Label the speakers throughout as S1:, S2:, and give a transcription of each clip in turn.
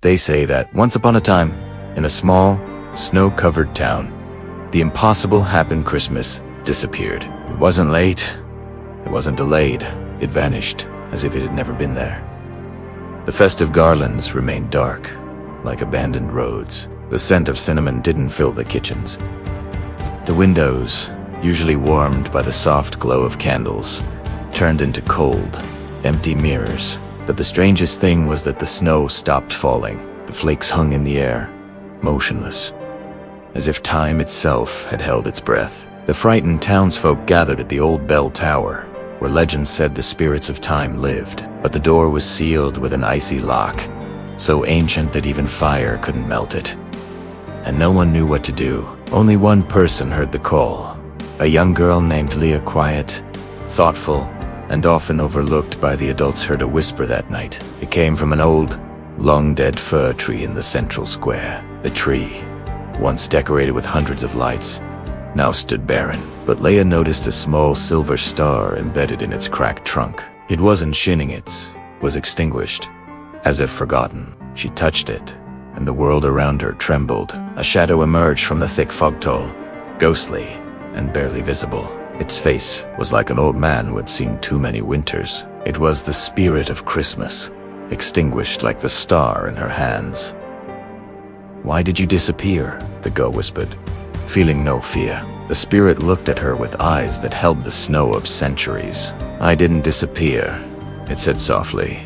S1: They say that once upon a time, in a small, snow-covered town, the impossible happened. Christmas disappeared. It wasn't late, it wasn't delayed, it vanished as if it had never been there. The festive garlands remained dark, like abandoned roads. The scent of cinnamon didn't fill the kitchens. The windows, usually warmed by the soft glow of candles, turned into cold, empty mirrors. But the strangest thing was that the snow stopped falling. The flakes hung in the air, motionless, as if time itself had held its breath. The frightened townsfolk gathered at the old bell tower, where legend said the spirits of time lived. But the door was sealed with an icy lock, so ancient that even fire couldn't melt it. And no one knew what to do. Only one person heard the call. A young girl named Leah, quiet, thoughtful, and often overlooked by the adults, heard a whisper that night. It came from an old, long-dead fir tree in the central square. The tree, once decorated with hundreds of lights, now stood barren. But Leah noticed a small silver star embedded in its cracked trunk. It wasn't shining, it was extinguished, as if forgotten. She touched it, and the world around her trembled. A shadow emerged from the thick fog, tall, ghostly, and barely visible. Its face was like an old man who had seen too many winters. It was the spirit of Christmas, extinguished like the star in her hands. "Why did you disappear?" the girl whispered, feeling no fear. The spirit looked at her with eyes that held the snow of centuries. "I didn't disappear," it said softly.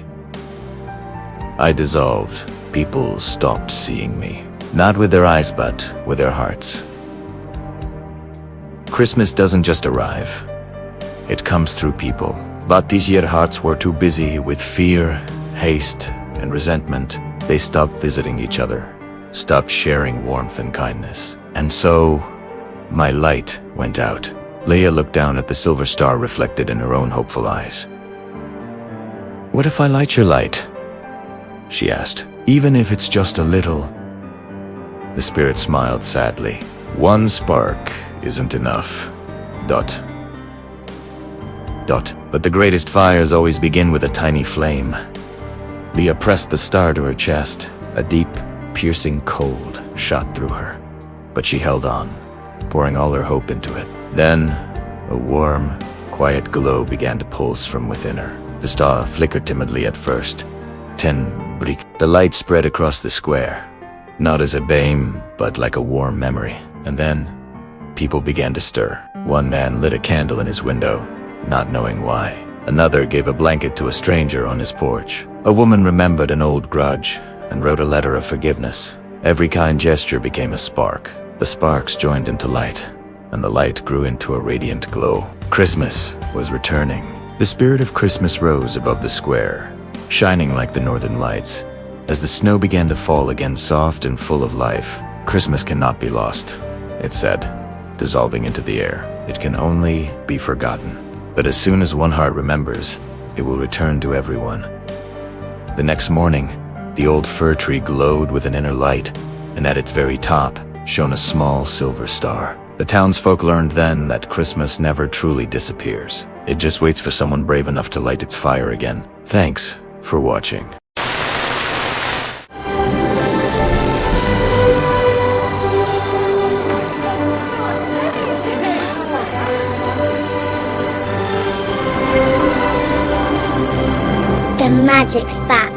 S1: "I dissolved. People stopped seeing me. Not with their eyes, but with their hearts." Christmas doesn't just arrive. It comes through people. But this year hearts were too busy with fear, haste, and resentment. They stopped visiting each other, stopped sharing warmth and kindness. And so, my light went out. Leah looked down at the silver star reflected in her own hopeful eyes. "What if I light your light?" she asked. "Even if it's just a little." The spirit smiled sadly. "One spark isn't enough. Dot. Dot. But the greatest fires always begin with a tiny flame." Leah pressed the star to her chest. A deep, piercing cold shot through her. But she held on, pouring all her hope into it. Then, a warm, quiet glow began to pulse from within her. The star flickered timidly at first. 10 brick. The light spread across the square, not as a beam, but like a warm memory. And then, people began to stir. One man lit a candle in his window, not knowing why. Another gave a blanket to a stranger on his porch. A woman remembered an old grudge and wrote a letter of forgiveness. Every kind gesture became a spark. The sparks joined into light, and the light grew into a radiant glow. Christmas was returning. The spirit of Christmas rose above the square, shining like the northern lights. As the snow began to fall again, soft and full of life. "Christmas cannot be lost," it said, dissolving into the air. "It can only be forgotten. But as soon as one heart remembers, it will return to everyone." The next morning, the old fir tree glowed with an inner light, and at its very top shone a small silver star. The townsfolk learned then that Christmas never truly disappears. It just waits for someone brave enough to light its fire again. Thanks for watching.
S2: The magic's back.